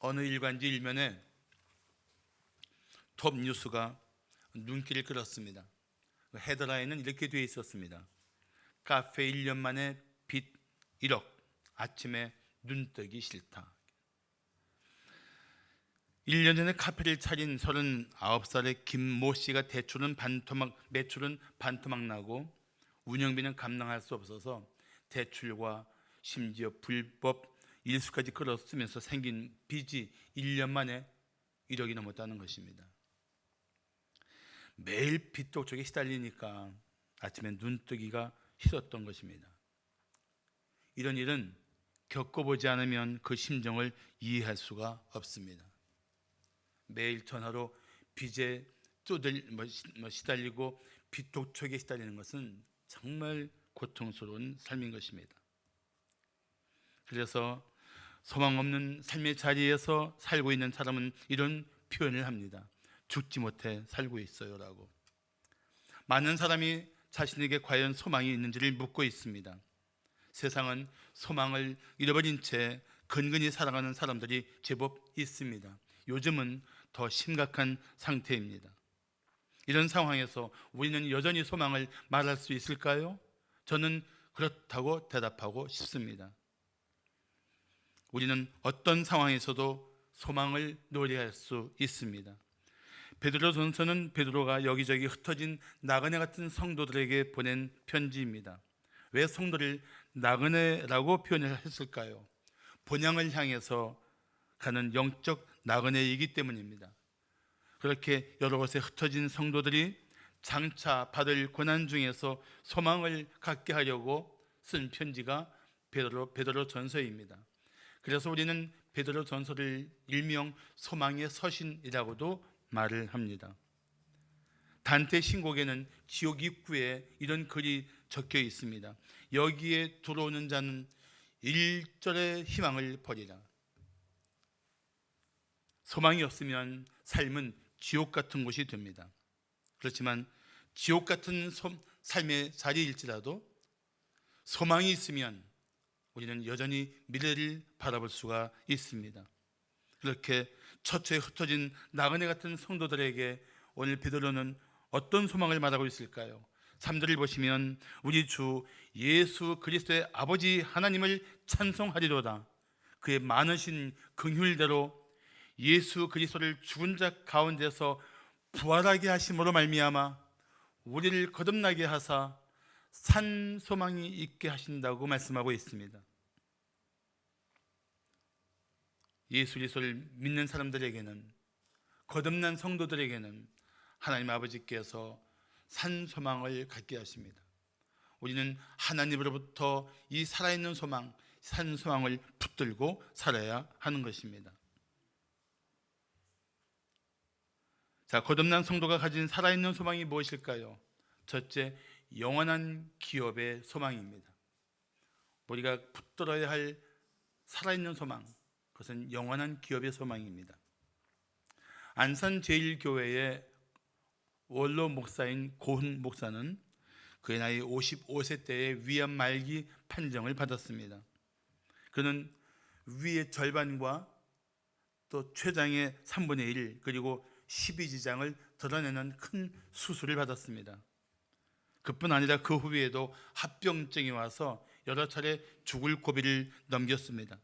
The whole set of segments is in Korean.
어느 일간지 일면에 톱 뉴스가 눈길을 끌었습니다. 헤드라인은 이렇게 되어 있었습니다. 카페 1년 만에 빚 1억, 아침에 눈 뜨기 싫다. 1년 전에 카페를 차린 39살의 김모 씨가 매출은 반토막 나고 운영비는 감당할 수 없어서 대출과 심지어 불법 일수까지 끌어쓰면서 생긴 빚이 1년 만에 1억이 넘었다는 것입니다. 매일 빚독촉에 시달리니까 아침에 눈뜨기가 싫었던 것입니다. 이런 일은 겪어보지 않으면 그 심정을 이해할 수가 없습니다. 매일 전화로 빚에 시달리고 빚독촉에 시달리는 것은 정말 고통스러운 삶인 것입니다. 그래서 소망 없는 삶의 자리에서 살고 있는 사람은 이런 표현을 합니다. 죽지 못해 살고 있어요 라고. 많은 사람이 자신에게 과연 소망이 있는지를 묻고 있습니다. 세상은 소망을 잃어버린 채 근근히 살아가는 사람들이 제법 있습니다. 요즘은 더 심각한 상태입니다. 이런 상황에서 우리는 여전히 소망을 말할 수 있을까요? 저는 그렇다고 대답하고 싶습니다. 우리는 어떤 상황에서도 소망을 노래할 수 있습니다. 베드로전서는 베드로가 여기저기 흩어진 나그네 같은 성도들에게 보낸 편지입니다. 왜 성도를 나그네라고 표현을 했을까요? 본향을 향해서 가는 영적 나그네이기 때문입니다. 그렇게 여러 곳에 흩어진 성도들이 장차 받을 고난 중에서 소망을 갖게 하려고 쓴 편지가 베드로전서입니다. 그래서 우리는 베드로전서를 일명 소망의 서신이라고도 말을 합니다. 단테 신곡에는 지옥 입구에 이런 글이 적혀 있습니다. 여기에 들어오는 자는 일절의 희망을 버리라. 소망이 없으면 삶은 지옥 같은 곳이 됩니다. 그렇지만 지옥 같은 삶의 자리일지라도 소망이 있으면 우리는 여전히 미래를 바라볼 수가 있습니다. 그렇게 처처에 흩어진 나그네 같은 성도들에게 오늘 베드로는 어떤 소망을 말하고 있을까요? 3절을 보시면 우리 주 예수 그리스도의 아버지 하나님을 찬송하리로다. 그의 많으신 긍휼대로 예수 그리스도를 죽은 자 가운데서 부활하게 하심으로 말미암아 우리를 거듭나게 하사 산 소망이 있게 하신다고 말씀하고 있습니다. 예수 그리스도를 믿는 사람들에게는, 거듭난 성도들에게는 하나님 아버지께서 산 소망을 갖게 하십니다. 우리는 하나님으로부터 이 살아있는 소망, 산 소망을 붙들고 살아야 하는 것입니다. 자, 거듭난 성도가 가진 살아있는 소망이 무엇일까요? 첫째, 영원한 기업의 소망입니다. 우리가 붙들어야 할 살아있는 소망, 그것은 영원한 기업의 소망입니다. 안산제일교회의 원로 목사인 고훈 목사는 그의 나이 55세 때에 위암 말기 판정을 받았습니다. 그는 위의 절반과 또 췌장의 3분의 1 그리고 12지장을 드러내는 큰 수술을 받았습니다. 그뿐 아니라 그 후에도 합병증이 와서 여러 차례 죽을 고비를 넘겼습니다.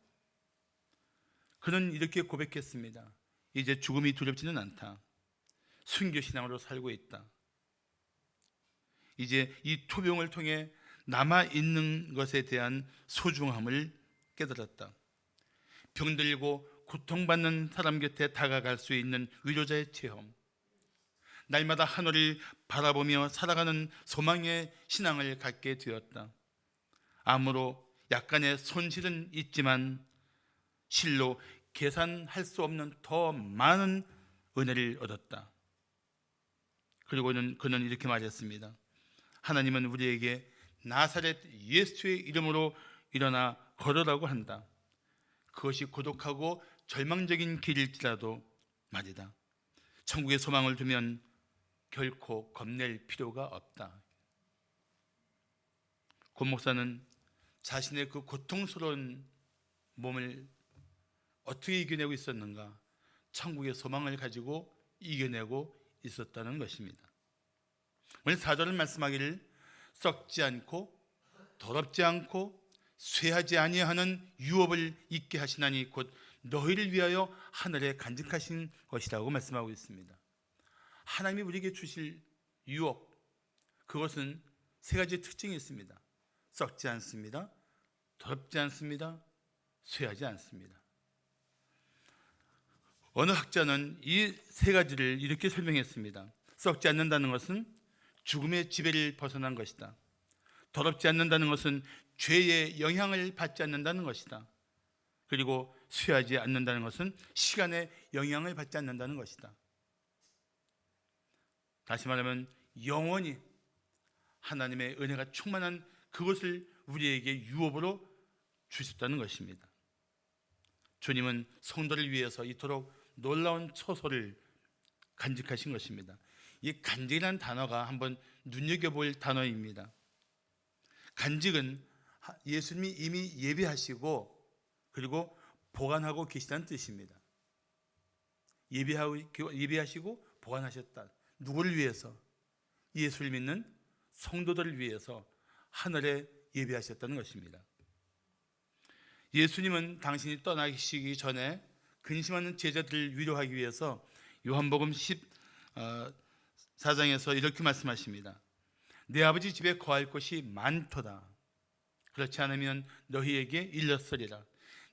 그는 이렇게 고백했습니다. 이제 죽음이 두렵지는 않다. 순교신앙으로 살고 있다. 이제 이 투병을 통해 남아있는 것에 대한 소중함을 깨달았다. 병들고 고통받는 사람 곁에 다가갈 수 있는 위로자의 체험, 날마다 하늘을 바라보며 살아가는 소망의 신앙을 갖게 되었다. 아무로 약간의 손실은 있지만 실로 계산할 수 없는 더 많은 은혜를 얻었다. 그리고 그는 이렇게 말했습니다. 하나님은 우리에게 나사렛 예수의 이름으로 일어나 걸으라고 한다. 그것이 고독하고 절망적인 길일지라도 말이다. 천국의 소망을 두면 결코 겁낼 필요가 없다. 고 목사는 자신의 그 고통스러운 몸을 어떻게 이겨내고 있었는가? 천국의 소망을 가지고 이겨내고 있었다는 것입니다. 오늘 4절은 말씀하기를 썩지 않고 더럽지 않고 쇠하지 아니하는 유업을 있게 하시나니 곧 너희를 위하여 하늘에 간직하신 것이라고 말씀하고 있습니다. 하나님이 우리에게 주실 유업, 그것은 세 가지 특징이 있습니다. 썩지 않습니다, 더럽지 않습니다, 쇠하지 않습니다. 어느 학자는 이 세 가지를 이렇게 설명했습니다. 썩지 않는다는 것은 죽음의 지배를 벗어난 것이다. 더럽지 않는다는 것은 죄의 영향을 받지 않는다는 것이다. 그리고 쇠하지 않는다는 것은 시간의 영향을 받지 않는다는 것이다. 다시 말하면 영원히 하나님의 은혜가 충만한 그것을 우리에게 유업으로 주셨다는 것입니다. 주님은 성도를 위해서 이토록 놀라운 처소를 간직하신 것입니다. 이 간직이라는 단어가 한번 눈여겨볼 단어입니다. 간직은 예수님이 이미 예비하시고 그리고 보관하고 계시다는 뜻입니다. 예비하시고 보관하셨다. 누구를 위해서? 예수를 믿는 성도들을 위해서 하늘에 예비하셨다는 것입니다. 예수님은 당신이 떠나시기 전에 근심하는 제자들을 위로하기 위해서 요한복음 14장에서 이렇게 말씀하십니다. 내 아버지 집에 거할 곳이 많도다. 그렇지 않으면 너희에게 일렀으리라.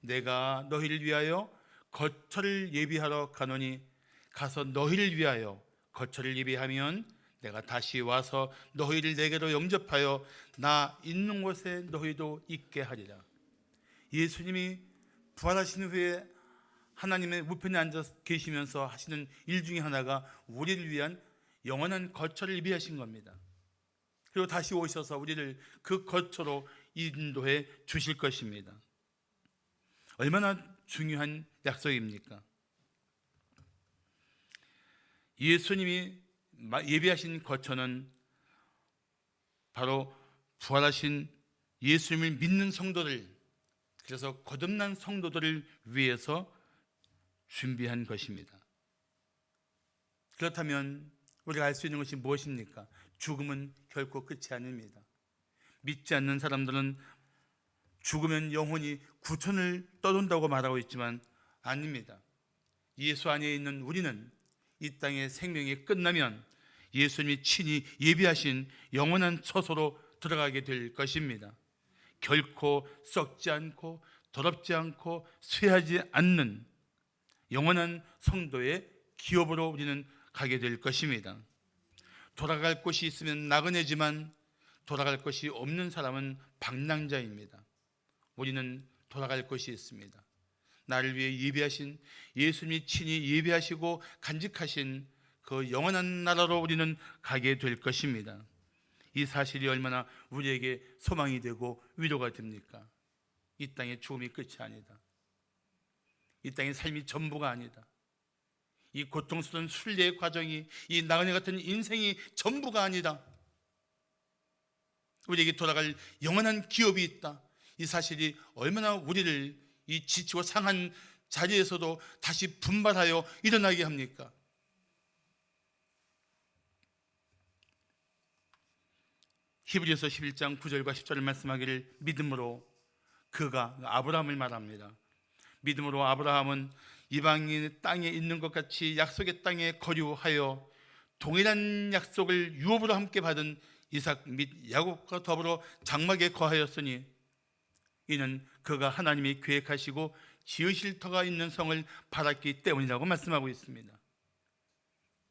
내가 너희를 위하여 거처를 예비하러 가노니 가서 너희를 위하여 거처를 예비하면 내가 다시 와서 너희를 내게로 영접하여 나 있는 곳에 너희도 있게 하리라. 예수님이 부활하신 후에 하나님의 우편에 앉아 계시면서 하시는 일 중에 하나가 우리를 위한 영원한 거처를 예비하신 겁니다. 그리고 다시 오셔서 우리를 그 거처로 인도해 주실 것입니다. 얼마나 중요한 약속입니까? 예수님이 예비하신 거처는 바로 부활하신 예수님을 믿는 성도들, 그래서 거듭난 성도들을 위해서 준비한 것입니다. 그렇다면 우리가 알 수 있는 것이 무엇입니까? 죽음은 결코 끝이 아닙니다. 믿지 않는 사람들은 죽으면 영혼이 구천을 떠돈다고 말하고 있지만 아닙니다. 예수 안에 있는 우리는 이 땅의 생명이 끝나면 예수님이 친히 예비하신 영원한 처소로 들어가게 될 것입니다. 결코 썩지 않고 더럽지 않고 쇠하지 않는 영원한 성도의 기업으로 우리는 가게 될 것입니다. 돌아갈 곳이 있으면 나그네지만 돌아갈 곳이 없는 사람은 방랑자입니다. 우리는 돌아갈 곳이 있습니다. 나를 위해 예비하신 예수님이 친히 예비하시고 간직하신 그 영원한 나라로 우리는 가게 될 것입니다. 이 사실이 얼마나 우리에게 소망이 되고 위로가 됩니까? 이 땅의 죽음이 끝이 아니다. 이 땅의 삶이 전부가 아니다. 이 고통스러운 순례의 과정이, 이 나그네 같은 인생이 전부가 아니다. 우리에게 돌아갈 영원한 기업이 있다. 이 사실이 얼마나 우리를 이 지치고 상한 자리에서도 다시 분발하여 일어나게 합니까? 히브리서 11장 9절과 10절을 말씀하기를 믿음으로 그가 아브라함을 말합니다. 믿음으로 아브라함은 이방인 땅에 있는 것 같이 약속의 땅에 거류하여 동일한 약속을 유업으로 함께 받은 이삭 및 야곱과 더불어 장막에 거하였으니 이는 그가 하나님이 계획하시고 지으실 터가 있는 성을 바랐기 때문이라고 말씀하고 있습니다.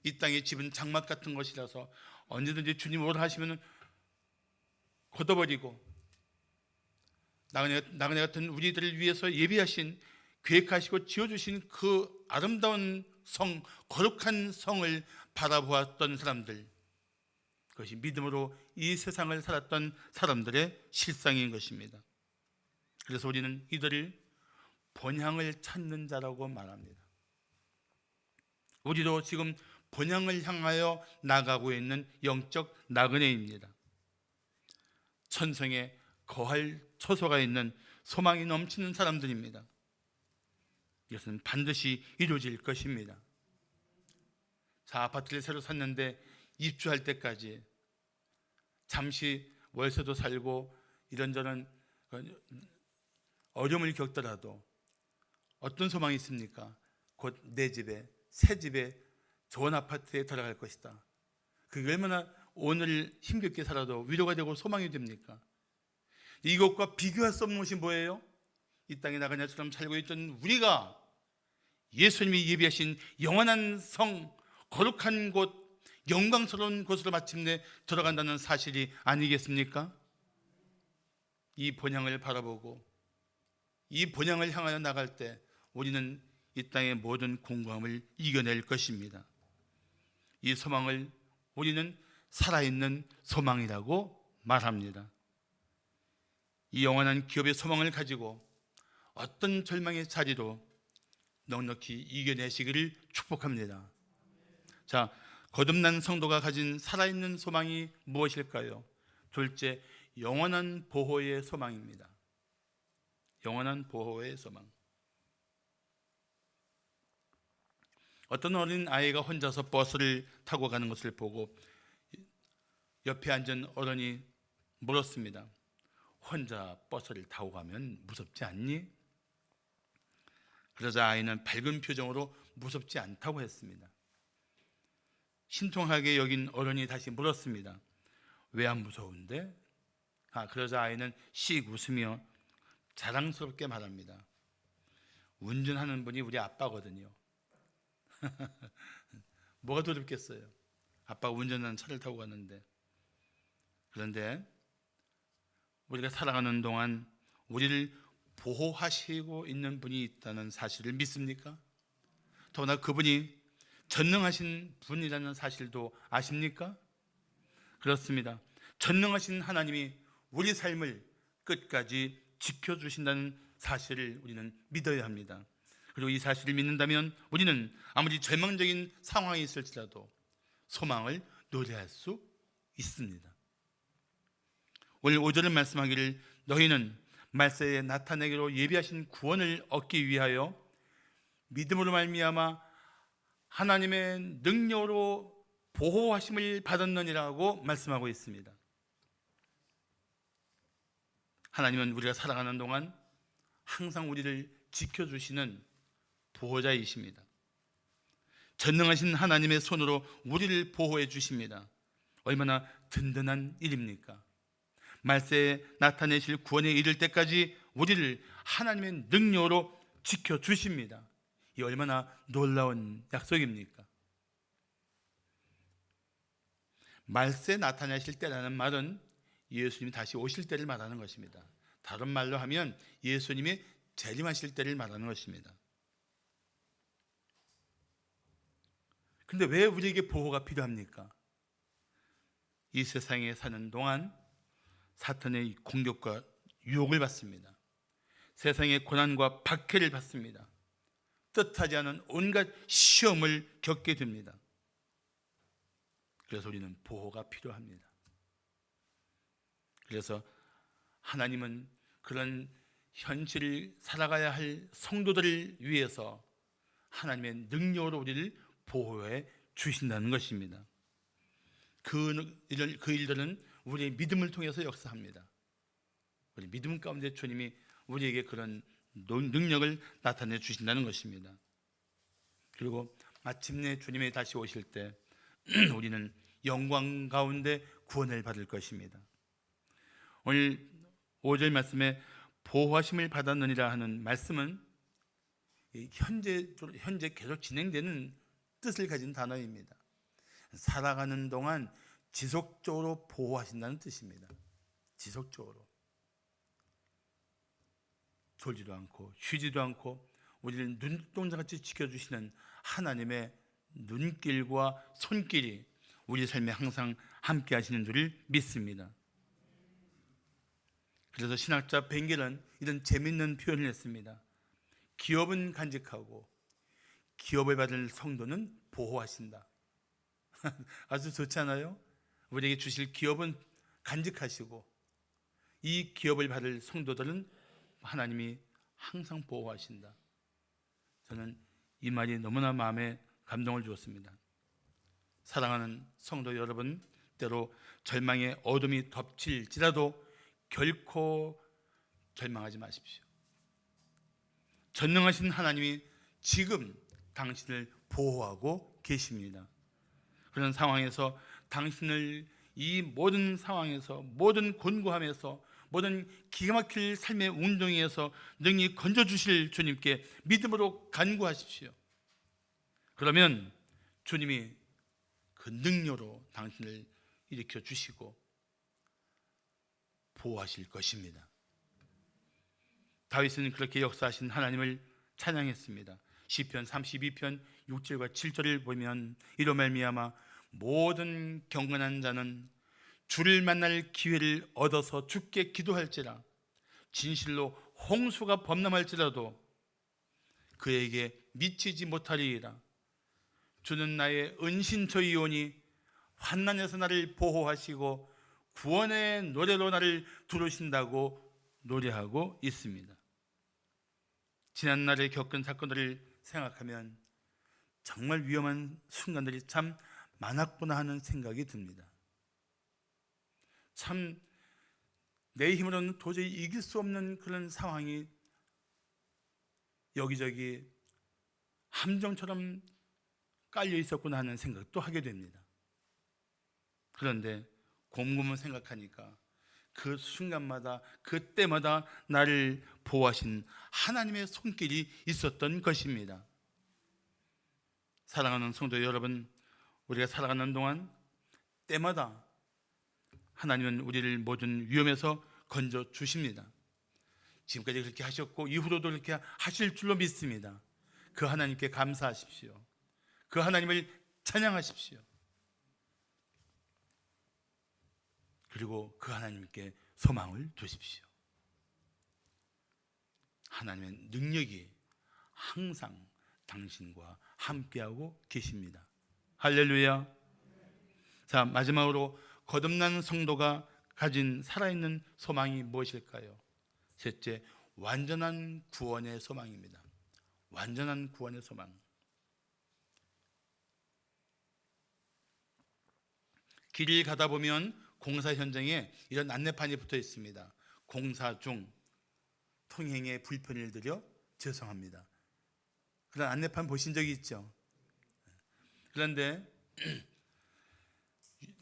이 땅의 집은 장막 같은 것이라서 언제든지 주님 오라 하시면 걷어버리고 나그네 같은 우리들을 위해서 예비하신 계획하시고 지어주신 그 아름다운 성, 거룩한 성을 바라보았던 사람들, 그것이 믿음으로 이 세상을 살았던 사람들의 실상인 것입니다. 그래서 우리는 이들을 본향을 찾는 자라고 말합니다. 우리도 지금 본향을 향하여 나가고 있는 영적 나그네입니다. 천성에 거할 처소가 있는 소망이 넘치는 사람들입니다. 이것은 반드시 이루어질 것입니다. 자, 아파트를 새로 샀는데 입주할 때까지 잠시 월세도 살고 이런저런 어려움을 겪더라도 어떤 소망이 있습니까? 곧 내 집에, 새 집에, 좋은 아파트에 들어갈 것이다. 그게 얼마나 오늘 힘겹게 살아도 위로가 되고 소망이 됩니까? 이것과 비교할 수 없는 것이 뭐예요? 이 땅에 나그네처럼 살고 있던 우리가 예수님이 예비하신 영원한 성, 거룩한 곳, 영광스러운 곳으로 마침내 들어간다는 사실이 아니겠습니까? 이 본향을 바라보고 이 본향을 향하여 나갈 때 우리는 이 땅의 모든 공고함을 이겨낼 것입니다. 이 소망을 우리는 살아있는 소망이라고 말합니다. 이 영원한 기업의 소망을 가지고 어떤 절망의 자리도 넉넉히 이겨내시기를 축복합니다. 자, 거듭난 성도가 가진 살아있는 소망이 무엇일까요? 둘째, 영원한 보호의 소망입니다. 영원한 보호의 소망. 어떤 어린 아이가 혼자서 버스를 타고 가는 것을 보고 옆에 앉은 어른이 물었습니다. 혼자 버스를 타고 가면 무섭지 않니? 그러자 아이는 밝은 표정으로 무섭지 않다고 했습니다. 신통하게 여긴 어른이 다시 물었습니다. 왜 안 무서운데? 그러자 아이는 씩 웃으며 자랑스럽게 말합니다. 운전하는 분이 우리 아빠거든요. 뭐가 두렵겠어요? 아빠가 운전하는 차를 타고 갔는데. 그런데 우리가 살아가는 동안 우리를 보호하시고 있는 분이 있다는 사실을 믿습니까? 더구나 그분이 전능하신 분이라는 사실도 아십니까? 그렇습니다. 전능하신 하나님이 우리 삶을 끝까지 지켜주신다는 사실을 우리는 믿어야 합니다. 그리고 이 사실을 믿는다면 우리는 아무리 절망적인 상황이 있을지라도 소망을 노래할 수 있습니다. 오늘 5절은 말씀하기를 너희는 말세에 나타내기로 예비하신 구원을 얻기 위하여 믿음으로 말미암아 하나님의 능력으로 보호하심을 받았느니라고 말씀하고 있습니다. 하나님은 우리가 살아가는 동안 항상 우리를 지켜주시는 보호자이십니다. 전능하신 하나님의 손으로 우리를 보호해 주십니다. 얼마나 든든한 일입니까? 말세에 나타내실 구원에 이를 때까지 우리를 하나님의 능력으로 지켜주십니다. 이 얼마나 놀라운 약속입니까? 말세에 나타내실 때라는 말은 예수님이 다시 오실 때를 말하는 것입니다. 다른 말로 하면 예수님이 재림하실 때를 말하는 것입니다. 근데 왜 우리에게 보호가 필요합니까? 이 세상에 사는 동안 사탄의 공격과 유혹을 받습니다. 세상의 고난과 박해를 받습니다. 뜻하지 않은 온갖 시험을 겪게 됩니다. 그래서 우리는 보호가 필요합니다. 그래서 하나님은 그런 현실을 살아가야 할 성도들을 위해서 하나님의 능력으로 우리를 보호해 주신다는 것입니다. 그 일들은 우리의 믿음을 통해서 역사합니다. 우리 믿음 가운데 주님이 우리에게 그런 능력을 나타내 주신다는 것입니다. 그리고 마침내 주님이 다시 오실 때 우리는 영광 가운데 구원을 받을 것입니다. 오늘 5절 말씀에 보호하심을 받았느니라 하는 말씀은 현재 계속 진행되는 뜻을 가진 단어입니다. 살아가는 동안 지속적으로 보호하신다는 뜻입니다. 지속적으로 졸지도 않고 쉬지도 않고 우리를 눈동자같이 지켜주시는 하나님의 눈길과 손길이 우리 삶에 항상 함께 하시는 줄을 믿습니다. 그래서 신학자 벵겔은 이런 재미있는 표현을 했습니다. 기업은 간직하고 기업을 받을 성도는 보호하신다. 아주 좋지 않아요? 우리에게 주실 기업은 간직하시고 이 기업을 받을 성도들은 하나님이 항상 보호하신다. 저는 이 말이 너무나 마음에 감동을 주었습니다. 사랑하는 성도 여러분, 때로 절망의 어둠이 덮칠지라도 결코 절망하지 마십시오. 전능하신 하나님이 지금 당신을 보호하고 계십니다. 그런 상황에서 당신을 이 모든 상황에서, 모든 곤고함에서, 모든 기가 막힐 삶의 운동에서 능히 건져주실 주님께 믿음으로 간구하십시오. 그러면 주님이 그 능력으로 당신을 일으켜 주시고 보호하실 것입니다. 다윗은 그렇게 역사하신 하나님을 찬양했습니다. 시편 32편 6절과 7절을 보면 이로 말미암아 모든 경건한 자는 주를 만날 기회를 얻어서 주께 기도할지라 진실로 홍수가 범람할지라도 그에게 미치지 못하리이다. 주는 나의 은신처이오니 환난에서 나를 보호하시고 구원의 노래로 나를 두르신다고 노래하고 있습니다. 지난날에 겪은 사건들을 생각하면 정말 위험한 순간들이 참 많았구나 하는 생각이 듭니다. 참 내 힘으로는 도저히 이길 수 없는 그런 상황이 여기저기 함정처럼 깔려 있었구나 하는 생각도 하게 됩니다. 그런데 곰곰은 생각하니까 그 순간마다 그때마다 나를 보호하신 하나님의 손길이 있었던 것입니다. 사랑하는 성도 여러분, 우리가 살아가는 동안 때마다 하나님은 우리를 모든 위험에서 건져 주십니다. 지금까지 그렇게 하셨고 이후로도 그렇게 하실 줄로 믿습니다. 그 하나님께 감사하십시오. 그 하나님을 찬양하십시오. 그리고 그 하나님께 소망을 두십시오. 하나님의 능력이 항상 당신과 함께하고 계십니다. 할렐루야. 자, 마지막으로 거듭난 성도가 가진 살아있는 소망이 무엇일까요? 셋째, 완전한 구원의 소망입니다. 완전한 구원의 소망. 길을 가다 보면 공사 현장에 이런 안내판이 붙어 있습니다. 공사 중 통행에 불편을 드려 죄송합니다. 그런 안내판 보신 적이 있죠? 그런데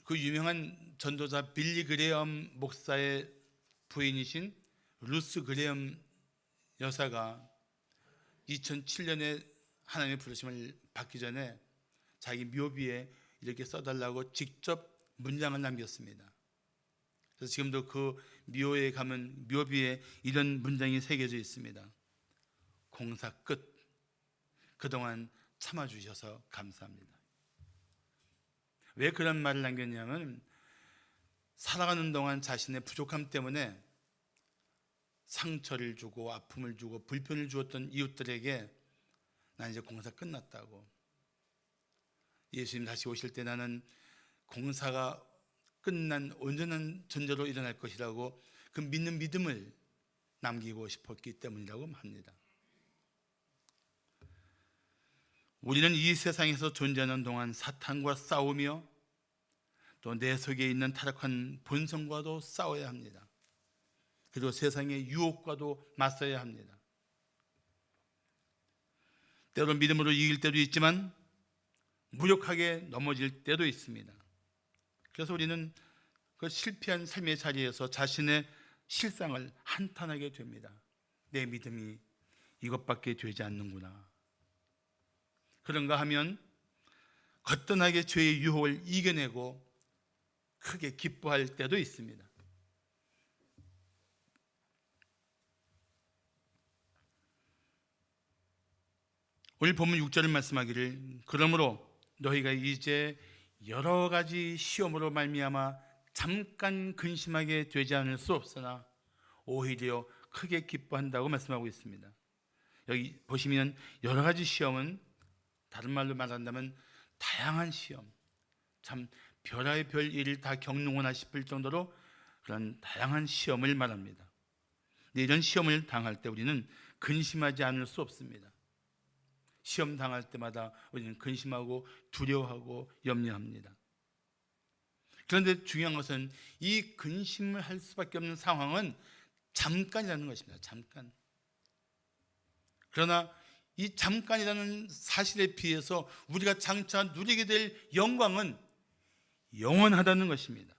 그 유명한 전도자 빌리 그레엄 목사의 부인이신 루스 그레엄 여사가 2007년에 하나님의 부르심을 받기 전에 자기 묘비에 이렇게 써달라고 직접 문장을 남겼습니다. 그래서 지금도 그 묘에 가면 묘비에 이런 문장이 새겨져 있습니다. 공사 끝. 그동안 참아주셔서 감사합니다. 왜 그런 말을 남겼냐면 살아가는 동안 자신의 부족함 때문에 상처를 주고 아픔을 주고 불편을 주었던 이웃들에게 난 이제 공사 끝났다고, 예수님 다시 오실 때 나는 공사가 끝난 온전한 존재로 일어날 것이라고 그 믿는 믿음을 남기고 싶었기 때문이라고 합니다. 우리는 이 세상에서 존재하는 동안 사탄과 싸우며 또 내 속에 있는 타락한 본성과도 싸워야 합니다. 그리고 세상의 유혹과도 맞서야 합니다. 때로 믿음으로 이길 때도 있지만 무력하게 넘어질 때도 있습니다. 그래서 우리는 그 실패한 삶의 자리에서 자신의 실상을 한탄하게 됩니다. 내 믿음이 이것밖에 되지 않는구나. 그런가 하면 거뜬하게 죄의 유혹을 이겨내고 크게 기뻐할 때도 있습니다. 오늘 본문 6절을 말씀하기를 그러므로 너희가 이제 여러 가지 시험으로 말미암아 잠깐 근심하게 되지 않을 수 없으나 오히려 크게 기뻐한다고 말씀하고 있습니다. 여기 보시면 여러 가지 시험은 다른 말로 말한다면 다양한 시험, 참 별의 별 일을 다 겪는구나 싶을 정도로 그런 다양한 시험을 말합니다. 근데 이런 시험을 당할 때 우리는 근심하지 않을 수 없습니다. 시험 당할 때마다 우리는 근심하고 두려워하고 염려합니다. 그런데 중요한 것은 이 근심을 할 수밖에 없는 상황은 잠깐이라는 것입니다. 잠깐. 그러나 이 잠깐이라는 사실에 비해서 우리가 장차 누리게 될 영광은 영원하다는 것입니다.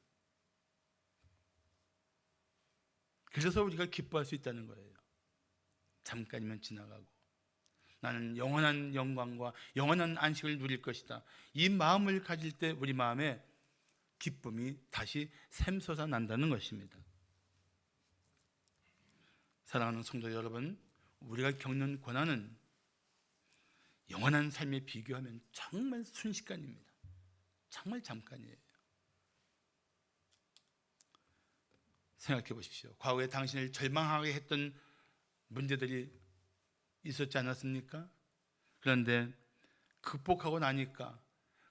그래서 우리가 기뻐할 수 있다는 거예요. 잠깐이면 지나가고 나는 영원한 영광과 영원한 안식을 누릴 것이다. 이 마음을 가질 때 우리 마음에 기쁨이 다시 샘솟아 난다는 것입니다. 사랑하는 성도 여러분, 우리가 겪는 고난은 영원한 삶에 비교하면 정말 순식간입니다. 정말 잠깐이에요. 생각해 보십시오. 과거에 당신을 절망하게 했던 문제들이 있었지 않았습니까? 그런데 극복하고 나니까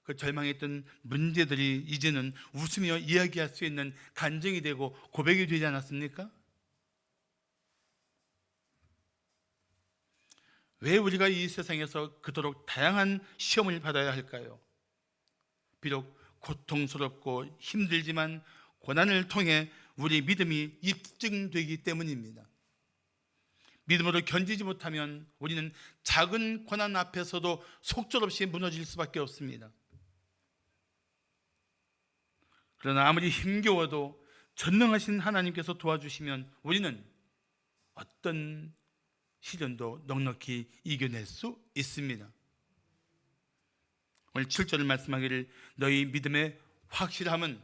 그 절망했던 문제들이 이제는 웃으며 이야기할 수 있는 간증이 되고 고백이 되지 않았습니까? 왜 우리가 이 세상에서 그토록 다양한 시험을 받아야 할까요? 비록 고통스럽고 힘들지만 고난을 통해 우리 믿음이 입증되기 때문입니다. 믿음으로 견디지 못하면 우리는 작은 고난 앞에서도 속절없이 무너질 수밖에 없습니다. 그러나 아무리 힘겨워도 전능하신 하나님께서 도와주시면 우리는 어떤 시련도 넉넉히 이겨낼 수 있습니다. 오늘 7절을 말씀하기를 너희 믿음의 확실함은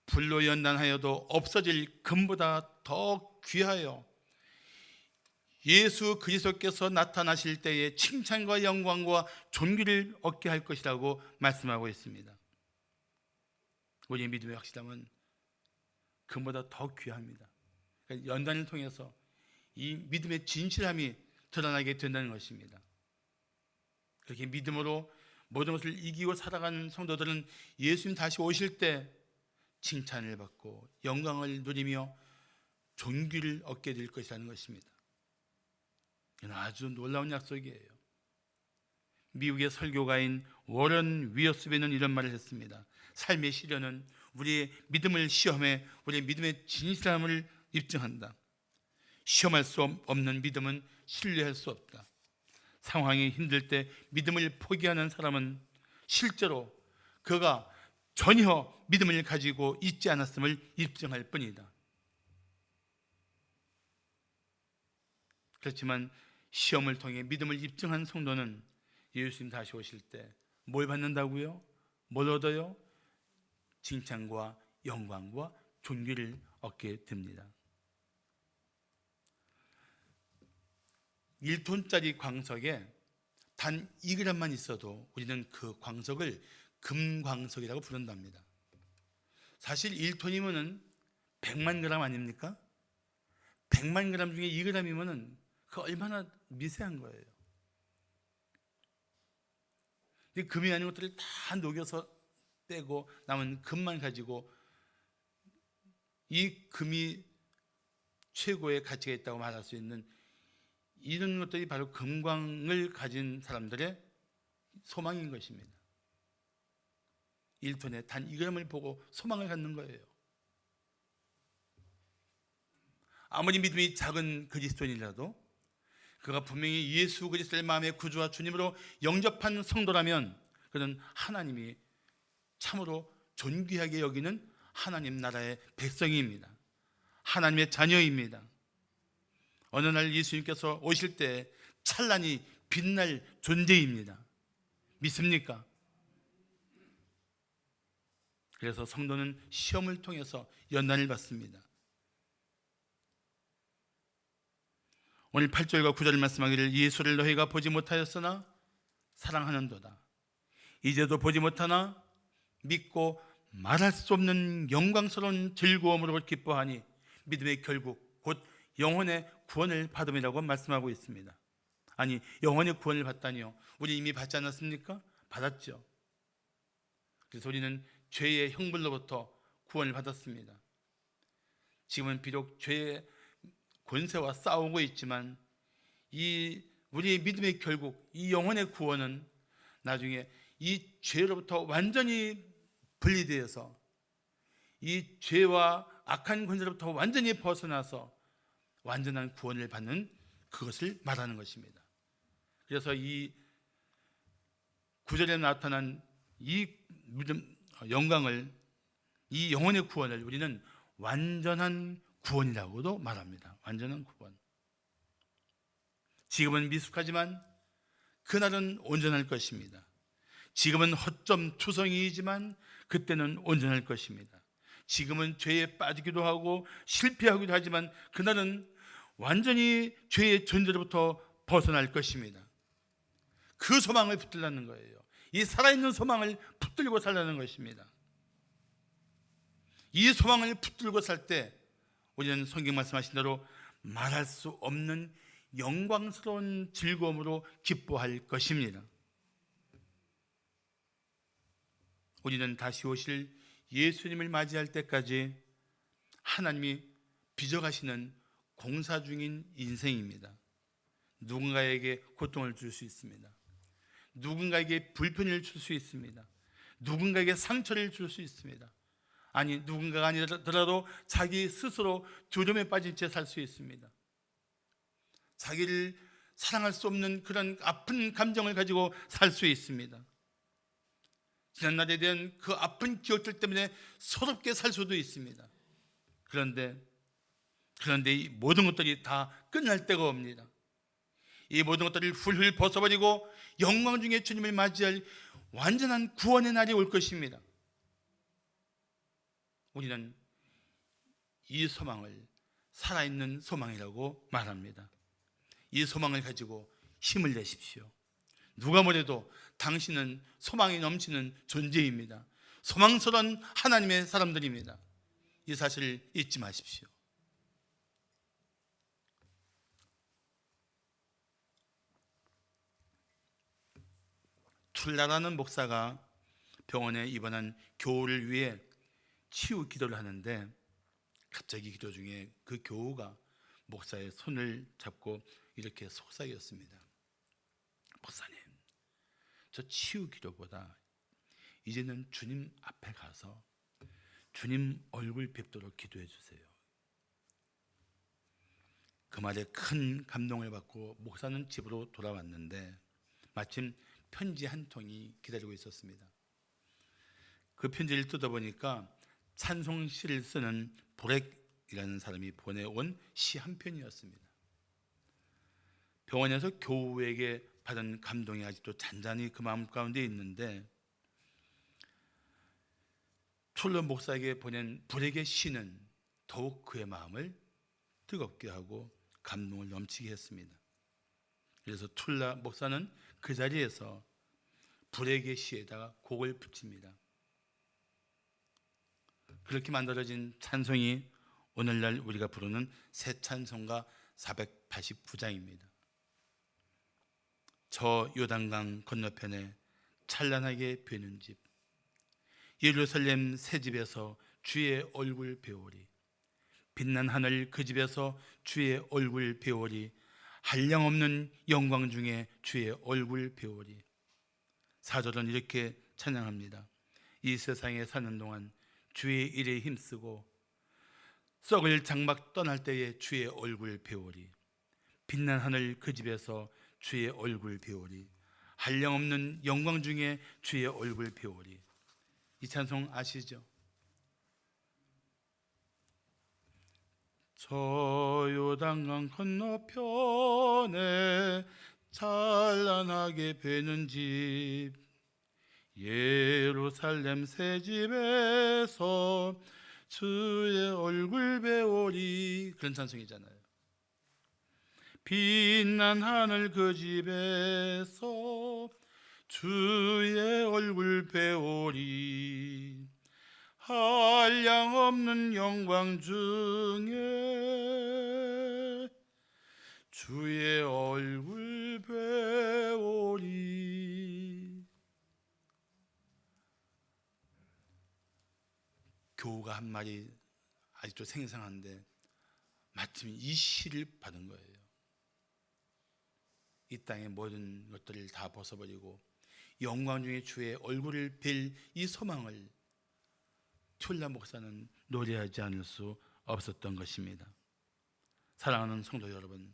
불로 연단하여도 없어질 금보다 더 귀하여 예수 그리스도께서 나타나실 때에 칭찬과 영광과 존귀를 얻게 할 것이라고 말씀하고 있습니다. 우리의 믿음의 확실함은 금보다 더 귀합니다. 그러니까 연단을 통해서 이 믿음의 진실함이 드러나게 된다는 것입니다. 그렇게 믿음으로 모든 것을 이기고 살아가는 성도들은 예수님 다시 오실 때 칭찬을 받고 영광을 누리며 존귀를 얻게 될 것이라는 것입니다. 이는 아주 놀라운 약속이에요. 미국의 설교가인 워런 위어스비는 이런 말을 했습니다. 삶의 시련은 우리의 믿음을 시험해 우리의 믿음의 진실함을 입증한다. 시험할 수 없는 믿음은 신뢰할 수 없다. 상황이 힘들 때 믿음을 포기하는 사람은 실제로 그가 전혀 믿음을 가지고 있지 않았음을 입증할 뿐이다. 그렇지만 시험을 통해 믿음을 입증한 성도는 예수님 다시 오실 때 뭘 받는다고요? 뭘 얻어요? 칭찬과 영광과 존귀를 얻게 됩니다. 1톤짜리 광석에 단 2g만 있어도 우리는 그 광석을 금광석이라고 부른답니다. 사실 1톤이면 100만 g 아닙니까? 100만 g 중에 2g이면 그 얼마나 미세한 거예요. 근데 금이 아닌 것들을 다 녹여서 빼고 남은 금만 가지고 이 금이 최고의 가치가 있다고 말할 수 있는 이런 것들이 바로 금광을 가진 사람들의 소망인 것입니다. 1톤에 단 2g을 보고 소망을 갖는 거예요. 아무리 믿음이 작은 그리스도인이라도 그가 분명히 예수 그리스도를 마음의 구주와 주님으로 영접한 성도라면 그는 하나님이 참으로 존귀하게 여기는 하나님 나라의 백성입니다. 하나님의 자녀입니다. 어느 날 예수님께서 오실 때 찬란히 빛날 존재입니다. 믿습니까? 그래서 성도는 시험을 통해서 연단을 받습니다. 오늘 8절과 9절을 말씀하기를 예수를 너희가 보지 못하였으나 사랑하는도다. 이제도 보지 못하나 믿고 말할 수 없는 영광스러운 즐거움으로 기뻐하니 믿음의 결국 곧 영혼의 구원을 받음이라고 말씀하고 있습니다. 아니, 영혼의 구원을 받다니요? 우리 이미 받지 않았습니까? 받았죠. 그래서 우리는 죄의 형벌로부터 구원을 받았습니다. 지금은 비록 죄의 권세와 싸우고 있지만 이 우리의 믿음의 결국, 이 영혼의 구원은 나중에 이 죄로부터 완전히 분리되어서 이 죄와 악한 권세로부터 완전히 벗어나서 완전한 구원을 받는 그것을 말하는 것입니다. 그래서 이 구절에 나타난 이 영광을, 이 영혼의 구원을 우리는 완전한 구원이라고도 말합니다. 완전한 구원. 지금은 미숙하지만 그날은 온전할 것입니다. 지금은 허점 투성이이지만 그때는 온전할 것입니다. 지금은 죄에 빠지기도 하고 실패하기도 하지만 그날은 완전히 죄의 존재로부터 벗어날 것입니다. 그 소망을 붙들라는 거예요. 이 살아있는 소망을 붙들고 살라는 것입니다. 이 소망을 붙들고 살 때 우리는 성경 말씀하신 대로 말할 수 없는 영광스러운 즐거움으로 기뻐할 것입니다. 우리는 다시 오실 예수님을 맞이할 때까지 하나님이 빚어가시는 공사 중인 인생입니다. 누군가에게 고통을 줄 수 있습니다. 누군가에게 불편을 줄 수 있습니다. 누군가에게 상처를 줄 수 있습니다. 아니, 누군가가 아니더라도 자기 스스로 두려움에 빠진 채 살 수 있습니다. 자기를 사랑할 수 없는 그런 아픈 감정을 가지고 살 수 있습니다. 지난날에 대한 그 아픈 기억들 때문에 서럽게 살 수도 있습니다. 그런데 이 모든 것들이 다 끝날 때가 옵니다. 이 모든 것들을 훌훌 벗어버리고 영광 중에 주님을 맞이할 완전한 구원의 날이 올 것입니다. 우리는 이 소망을 살아있는 소망이라고 말합니다. 이 소망을 가지고 힘을 내십시오. 누가 뭐래도 당신은 소망이 넘치는 존재입니다. 소망스러운 하나님의 사람들입니다. 이 사실을 잊지 마십시오. 툴라라는 목사가 병원에 입원한 교우를 위해 치유 기도를 하는데 갑자기 기도 중에 그 교우가 목사의 손을 잡고 이렇게 속삭였습니다. 목사님, 저 치유 기도보다 이제는 주님 앞에 가서 주님 얼굴 뵙도록 기도해 주세요. 그 말에 큰 감동을 받고 목사는 집으로 돌아왔는데 마침 편지 한 통이 기다리고 있었습니다. 그 편지를 뜯어보니까 찬송시를 쓰는 보렉이라는 사람이 보내온 시 한 편이었습니다. 병원에서 교우에게 받은 감동이 아직도 잔잔히 그 마음 가운데 있는데 툴러 목사에게 보낸 보렉의 시는 더욱 그의 마음을 뜨겁게 하고 감동을 넘치게 했습니다. 그래서 툴라 목사는 그 자리에서 보렉의 시에다가 곡을 붙입니다. 그렇게 만들어진 찬송이 오늘날 우리가 부르는 새 찬송가 489장입니다. 저 요단강 건너편에 찬란하게 베는 집, 예루살렘 새 집에서 주의 얼굴 배우리. 빛난 하늘 그 집에서 주의 얼굴 배우리. 한량없는 영광 중에 주의 얼굴 배우리. 4절은 이렇게 찬양합니다. 이 세상에 사는 동안 주의 일에 힘쓰고 썩을 장막 떠날 때에 주의 얼굴 배우리. 빛난 하늘 그 집에서 주의 얼굴 배우리. 한량없는 영광 중에 주의 얼굴 배우리. 이 찬송 아시죠? 저 요단강 건너편에 찬란하게 베는 집, 예루살렘 새 집에서 주의 얼굴 배우리. 그런 찬송이잖아요. 빛난 하늘 그 집에서 주의 얼굴 배우리. 한량없는 영광 중에 주의 얼굴 배우리. 교우가 한 말이 아직도 생생한데 마침 이 시를 받은 거예요. 이 땅의 모든 것들을 다 벗어버리고 영광 중에 주의 얼굴을 뵐 이 소망을 툴라 목사는 노래하지 않을 수 없었던 것입니다. 사랑하는 성도 여러분,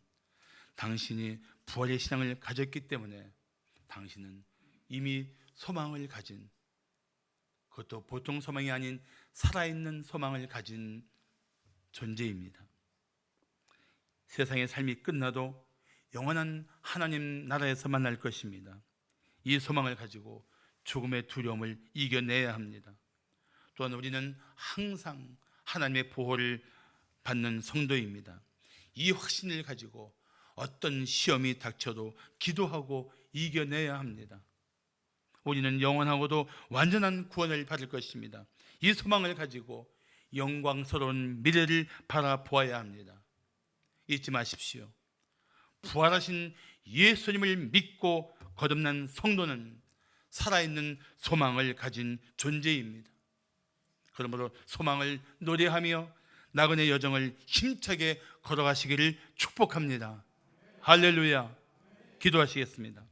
당신이 부활의 신앙을 가졌기 때문에 당신은 이미 소망을 가진, 그것도 보통 소망이 아닌 살아있는 소망을 가진 존재입니다. 세상의 삶이 끝나도 영원한 하나님 나라에서 만날 것입니다. 이 소망을 가지고 죽음의 두려움을 이겨내야 합니다. 또한 우리는 항상 하나님의 보호를 받는 성도입니다. 이 확신을 가지고 어떤 시험이 닥쳐도 기도하고 이겨내야 합니다. 우리는 영원하고도 완전한 구원을 받을 것입니다. 이 소망을 가지고 영광스러운 미래를 바라보아야 합니다. 잊지 마십시오. 부활하신 예수님을 믿고 거듭난 성도는 살아있는 소망을 가진 존재입니다. 그러므로 소망을 노래하며 나그네 여정을 힘차게 걸어가시기를 축복합니다. 할렐루야. 기도하시겠습니다.